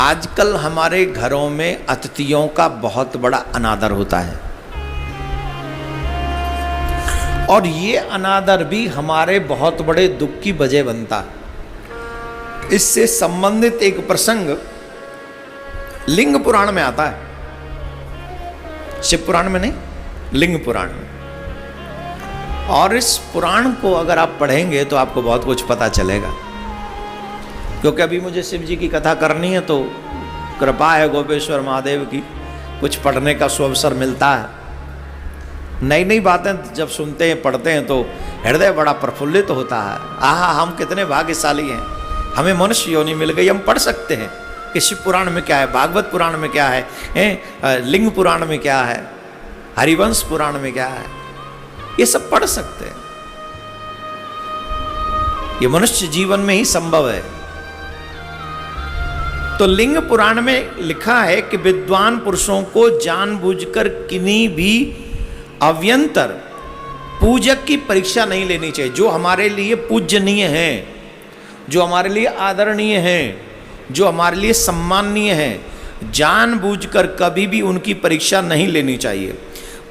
आजकल हमारे घरों में अतिथियों का बहुत बड़ा अनादर होता है, और ये अनादर भी हमारे बहुत बड़े दुख की वजह बनता है। इससे संबंधित एक प्रसंग लिंग पुराण में आता है, शिव पुराण में नहीं, लिंग पुराण में। और इस पुराण को अगर आप पढ़ेंगे तो आपको बहुत कुछ पता चलेगा, क्योंकि अभी मुझे शिव जी की कथा करनी है, तो कृपा है गोपेश्वर महादेव की, कुछ पढ़ने का सुअवसर मिलता है। नई नई बातें जब सुनते हैं, पढ़ते हैं, तो हृदय बड़ा प्रफुल्लित होता है। आहा, हम कितने भाग्यशाली हैं, हमें मनुष्य योनि मिल गई। हम पढ़ सकते हैं कि शिव पुराण में क्या है, भागवत पुराण में क्या है, लिंग पुराण में क्या है, हरिवंश पुराण में क्या है, ये सब पढ़ सकते हैं। ये मनुष्य जीवन में ही संभव है। तो लिंग पुराण में लिखा है कि विद्वान पुरुषों को जानबूझकर किन्हीं भी अव्यंतर पूजक की परीक्षा नहीं लेनी चाहिए। जो हमारे लिए पूजनीय हैं, जो हमारे लिए आदरणीय हैं, जो हमारे लिए सम्माननीय हैं, जानबूझकर कभी भी उनकी परीक्षा नहीं लेनी चाहिए।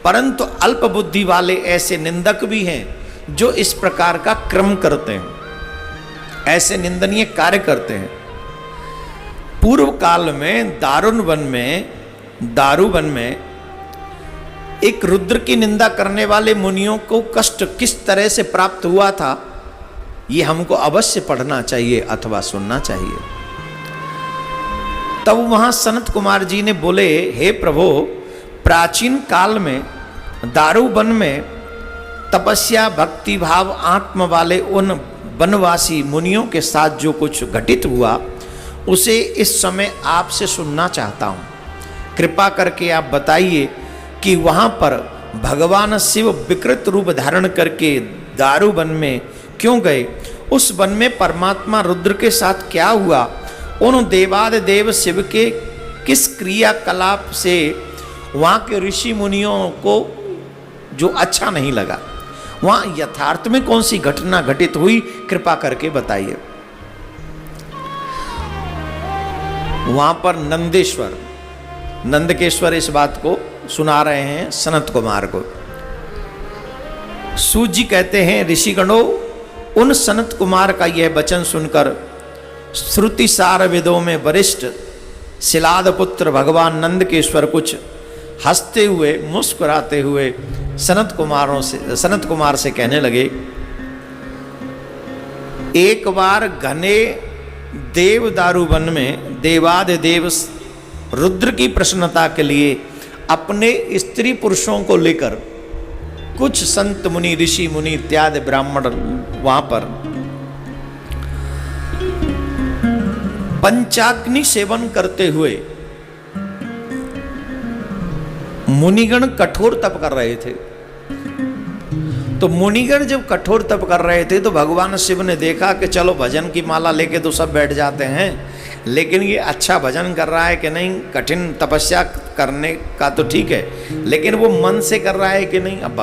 परंतु अल्प बुद्धि वाले ऐसे निंदक भी हैं जो इस प्रकार का क्रम करते हैं, ऐसे निंदनीय कार्य करते हैं। पूर्व काल में दारुवन में एक रुद्र की निंदा करने वाले मुनियों को कष्ट किस तरह से प्राप्त हुआ था, ये हमको अवश्य पढ़ना चाहिए अथवा सुनना चाहिए। तब वहां सनत कुमार जी ने बोले, हे प्रभु, प्राचीन काल में दारुवन में तपस्या भक्ति भाव आत्म वाले उन वनवासी मुनियों के साथ जो कुछ घटित हुआ, उसे इस समय आपसे सुनना चाहता हूं। कृपा करके आप बताइए कि वहां पर भगवान शिव विकृत रूप धारण करके दारुवन में क्यों गए, उस वन में परमात्मा रुद्र के साथ क्या हुआ, उन देवादिदेव शिव के किस क्रियाकलाप से वहां के ऋषि मुनियों को जो अच्छा नहीं लगा, वहां यथार्थ में कौन सी घटना घटित हुई, कृपा करके बताइए। वहां पर नंदकेश्वर इस बात को सुना रहे हैं सनत कुमार को। सूत जी कहते हैं, ऋषिगणों, उन सनत कुमार का यह वचन सुनकर श्रुति सार वेदों में वरिष्ठ शिलाद पुत्र भगवान नंदकेश्वर कुछ हंसते हुए मुस्कुराते हुए सनत कुमार से कहने लगे, एक बार घने देव दारुवन में देवादिदेव रुद्र की प्रसन्नता के लिए अपने स्त्री पुरुषों को लेकर कुछ संत मुनि ऋषि मुनि इत्यादि ब्राह्मण वहां पर पंचाग्नि सेवन करते हुए मुनिगण कठोर तप कर रहे थे। तो मुनिगण जब कठोर तप कर रहे थे तो भगवान शिव ने देखा कि चलो भजन की माला लेके तो सब बैठ जाते हैं, लेकिन ये अच्छा भजन कर रहा है कि नहीं, कठिन तपस्या करने का तो ठीक है, लेकिन वो मन से कर रहा है कि नहीं। अब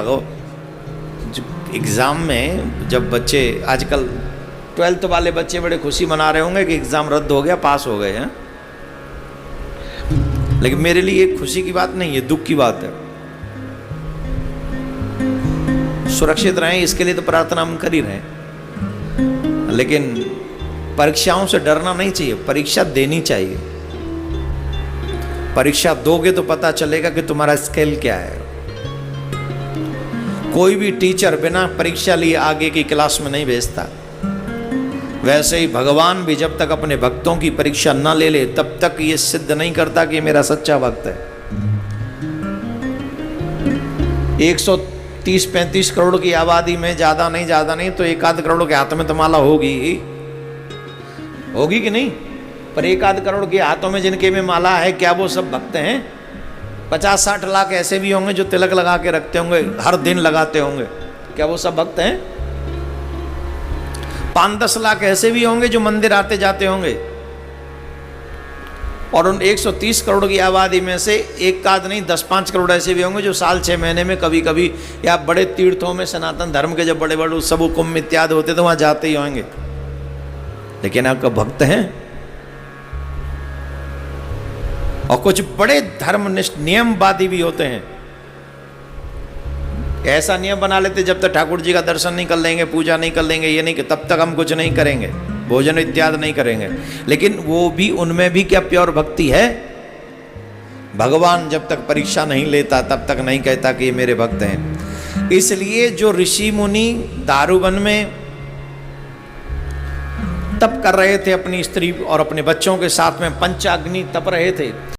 एग्ज़ाम में जब बच्चे, आजकल 12th वाले बच्चे बड़े खुशी मना रहे होंगे कि एग्ज़ाम रद्द हो गया, पास हो गए हैं, लेकिन मेरे लिए ये खुशी की बात नहीं है, दुख की बात है। सुरक्षित रहें इसके लिए तो प्रार्थना हम कर ही रहे हैं, लेकिन परीक्षाओं से डरना नहीं चाहिए, परीक्षा देनी चाहिए। परीक्षा दोगे तो पता चलेगा कि तुम्हारा स्किल क्या है। कोई भी टीचर बिना परीक्षा लिए आगे की क्लास में नहीं भेजता। वैसे ही भगवान भी जब तक अपने भक्तों की परीक्षा न ले ले तब तक ये सिद्ध नहीं करता कि मेरा सच्चा भक्त है। 130-35 करोड़ की आबादी में ज्यादा नहीं तो 1-8 करोड़ के हाथ में तो माला होगी कि नहीं। पर 1-8 करोड़ के हाथों में जिनके में माला है, क्या वो सब भक्त हैं? 50-60 लाख ऐसे भी होंगे जो तिलक लगा के रखते होंगे, हर दिन लगाते होंगे, क्या वो सब भक्त हैं? 5-10 लाख ऐसे भी होंगे जो मंदिर आते जाते होंगे, और उन 130 करोड़ की आबादी में से 1-8 नहीं 10-5 करोड़ ऐसे भी होंगे जो साल 6 महीने में कभी कभी या बड़े तीर्थों में, सनातन धर्म के जब बड़े बड़े उत्सव कुंभ इत्यादि होते तो वहां जाते ही होंगे, लेकिन आपका भक्त हैं? और कुछ बड़े धर्मनिष्ठ नियमवादी भी होते हैं, ऐसा नियम बना लेते जब तक ठाकुर जी का दर्शन नहीं कर लेंगे, पूजा नहीं कर लेंगे, ये नहीं कि तब तक हम कुछ नहीं करेंगे, भोजन इत्यादि नहीं करेंगे। लेकिन वो भी, उनमें भी क्या प्योर भक्ति है? भगवान जब तक परीक्षा नहीं लेता तब तक नहीं कहता कि ये मेरे भक्त हैं। इसलिए जो ऋषि मुनि दारूवन में तप कर रहे थे अपनी स्त्री और अपने बच्चों के साथ में, पंचाग्नि तप रहे थे,